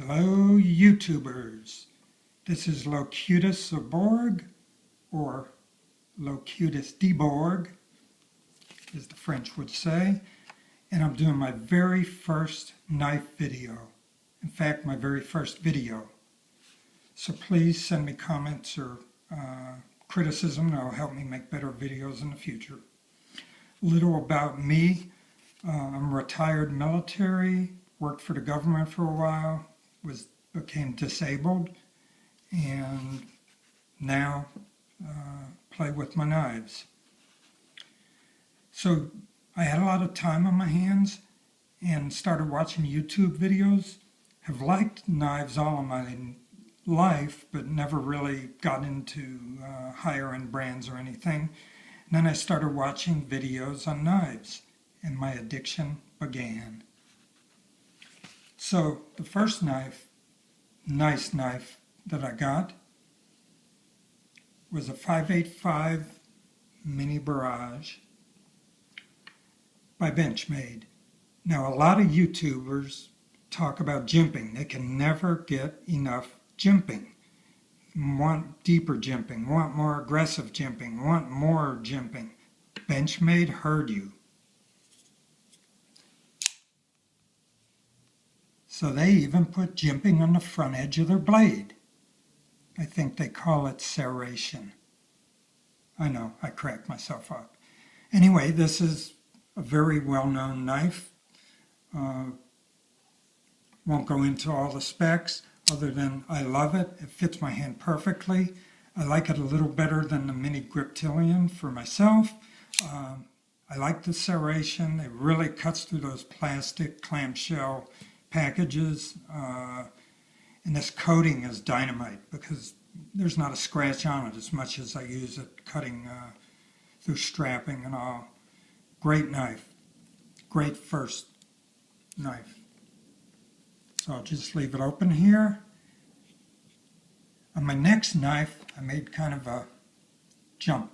Hello YouTubers, this is Locutus of Borg, or Locutus de Borg, as the French would say, and I'm doing my very first knife video. In fact, my very first video. So please send me comments or criticism that will help me make better videos in the future. A little about me. I'm retired military, worked for the government for a while, became disabled, and now play with my knives. So I had a lot of time on my hands and started watching YouTube videos. Have liked knives all of my life, but never really got into higher end brands or anything. And then I started watching videos on knives, and my addiction began. So the first nice knife that I got was a 585 mini Barrage by Benchmade. Now a lot of YouTubers talk about jimping. They can never get enough jimping. Want deeper jimping, want more aggressive jimping, want more jimping. Benchmade heard you. So they even put jimping on the front edge of their blade. I think they call it serration. I know, I cracked myself up. Anyway, this is a very well-known knife. Won't go into all the specs other than I love it. It fits my hand perfectly. I like it a little better than the mini Griptilian for myself. I like the serration. It really cuts through those plastic clamshell packages, and this coating is dynamite because there's not a scratch on it as much as I use it cutting through strapping and all. Great knife. Great first knife. So I'll just leave it open here. On my next knife, I made kind of a jump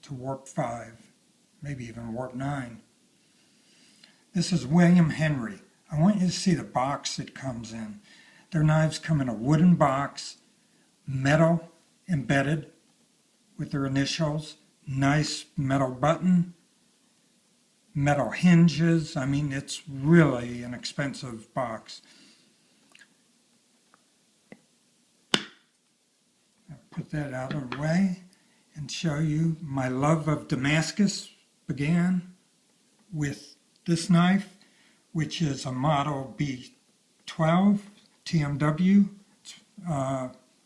to warp 5, maybe even warp 9. This is William Henry. I want you to see the box it comes in. Their knives come in a wooden box, metal embedded with their initials, nice metal button, metal hinges. I mean, it's really an expensive box. I'll put that out of the way and show you my love of Damascus began with this knife, which is a model B12TWM. It's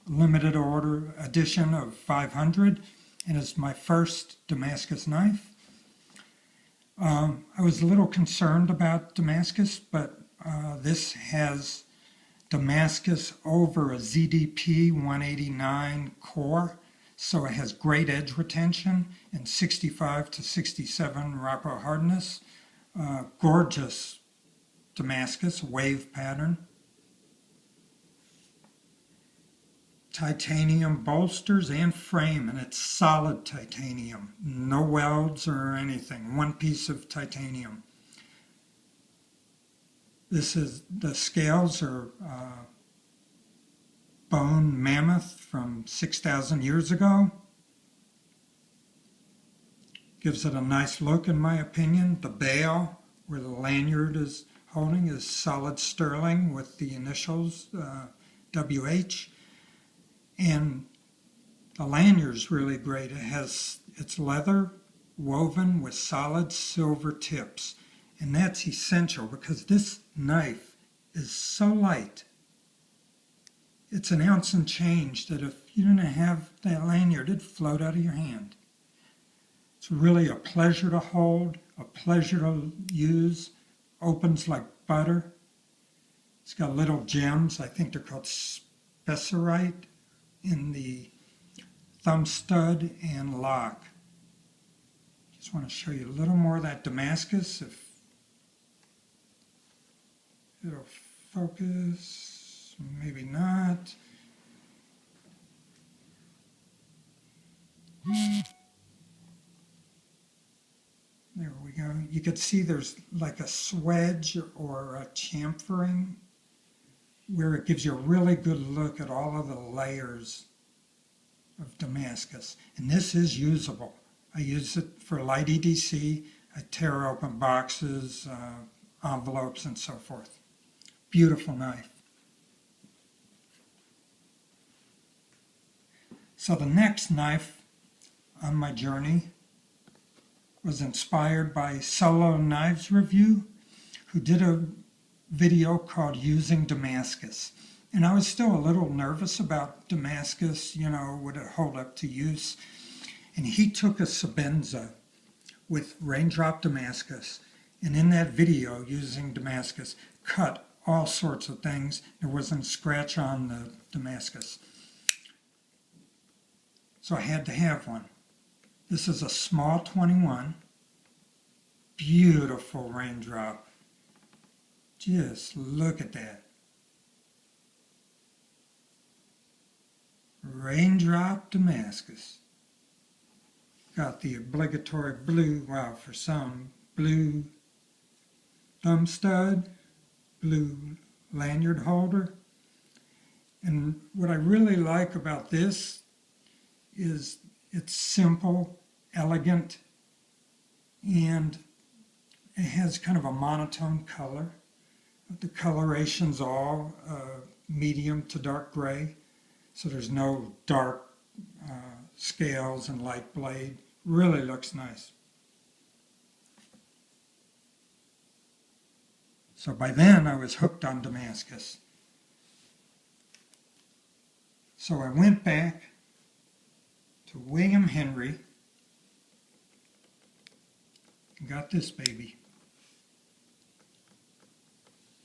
limited order edition of 500, and it's my first Damascus knife. I was a little concerned about Damascus, but this has Damascus over a ZDP 189 core, so it has great edge retention and 65 to 67 Rappo hardness. Gorgeous Damascus wave pattern. Titanium bolsters and frame, and it's solid titanium. No welds or anything. One piece of titanium. The scales are bone mammoth from 6,000 years ago. Gives it a nice look in my opinion. The bail where the lanyard is holding is solid sterling with the initials WH, and the lanyard's really great. It's leather woven with solid silver tips, and that's essential because this knife is so light. It's an ounce and change that if you didn't have that lanyard, it'd float out of your hand. It's really a pleasure to hold, a pleasure to use. Opens like butter. It's got little gems, I think they're called specerite, in the thumb stud and lock. Just want to show you a little more of that Damascus, if it'll focus, maybe not. There we go. You could see there's like a swedge or a chamfering where it gives you a really good look at all of the layers of Damascus. And this is usable. I use it for light EDC. I tear open boxes, envelopes, and so forth. Beautiful knife. So the next knife on my journey was inspired by Solo Knives Review, who did a video called Using Damascus. And I was still a little nervous about Damascus, you know, would it hold up to use? And he took a Sebenza with Raindrop Damascus, and in that video, Using Damascus, cut all sorts of things. There wasn't a scratch on the Damascus. So I had to have one. This is a small 21. Beautiful raindrop. Just look at that. Raindrop Damascus. Got the obligatory blue, well, for some, blue thumb stud, blue lanyard holder. And what I really like about this is it's simple, elegant, and it has kind of a monotone color. The coloration's all medium to dark gray, so there's no dark scales and light blade. Really looks nice. So by then I was hooked on Damascus. So I went back to William Henry and got this baby.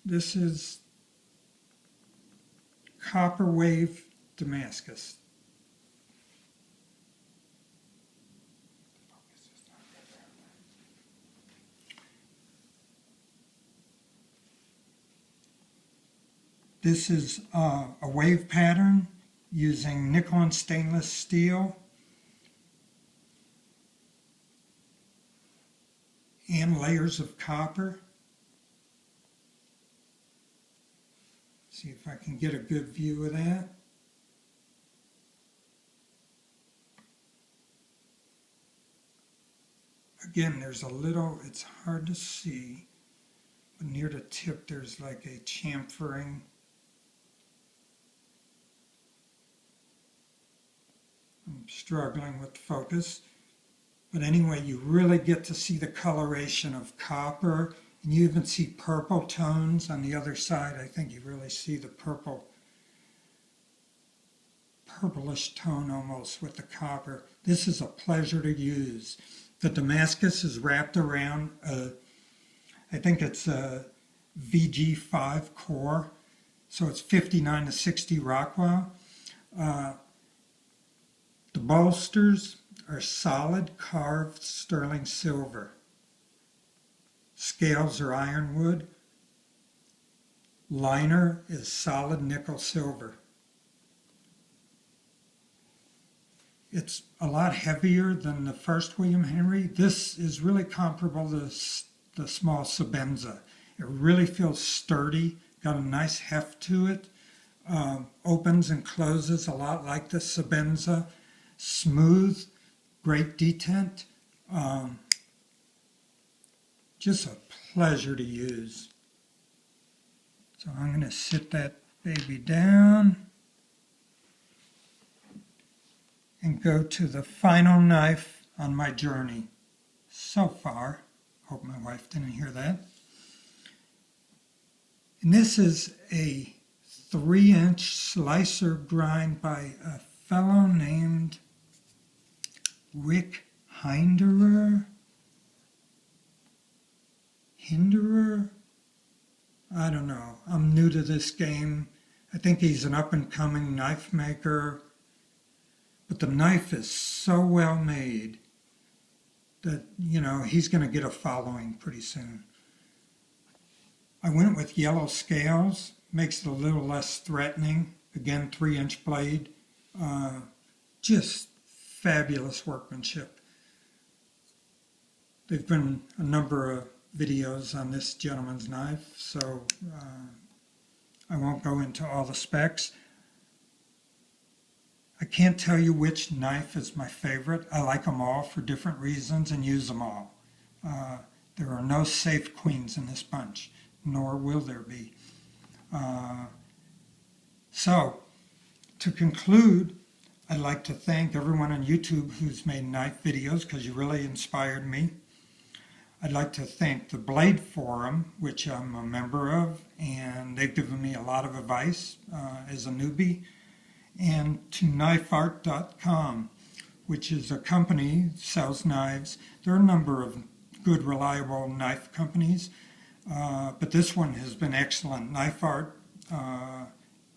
This is Copper Wave Damascus. This is a wave pattern using nickel and stainless steel and layers of copper. See if I can get a good view of that. Again, there's a little, it's hard to see, but near the tip there's like a chamfering. I'm struggling with focus. But anyway, you really get to see the coloration of copper, and you even see purple tones on the other side. I think you really see the purplish tone almost with the copper. This is a pleasure to use. The Damascus is wrapped around, I think it's a VG5 core, so it's 59 to 60 Rockwell. The bolsters are solid carved sterling silver. Scales are ironwood. Liner is solid nickel silver. It's a lot heavier than the first William Henry. This is really comparable to the small Sebenza. It really feels sturdy, got a nice heft to it. Opens and closes a lot like the Sebenza. Smooth, great detent. Just a pleasure to use. So I'm going to sit that baby down and go to the final knife on my journey so far. Hope my wife didn't hear that. And this is a 3-inch slicer grind by a fellow named Rick Hinderer. I don't know. I'm new to this game. I think he's an up-and-coming knife maker. But the knife is so well made that, you know, he's going to get a following pretty soon. I went with yellow scales. Makes it a little less threatening. Again, 3-inch blade. Just fabulous workmanship. There've been a number of videos on this gentleman's knife, so I won't go into all the specs. I can't tell you which knife is my favorite. I like them all for different reasons and use them all. There are no safe queens in this bunch, nor will there be. So, to conclude, I'd like to thank everyone on YouTube who's made knife videos because you really inspired me. I'd like to thank the Blade Forum, which I'm a member of, and they've given me a lot of advice as a newbie. And to knifeart.com, which is a company that sells knives. There are a number of good, reliable knife companies, but this one has been excellent. Knife Art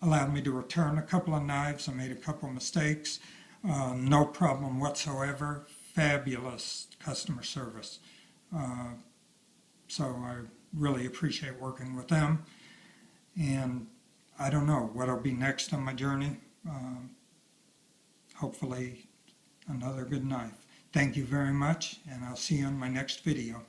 allowed me to return a couple of knives. I made a couple of mistakes. No problem whatsoever. Fabulous customer service. So I really appreciate working with them. And I don't know what'll be next on my journey. Hopefully another good knife. Thank you very much, and I'll see you on my next video.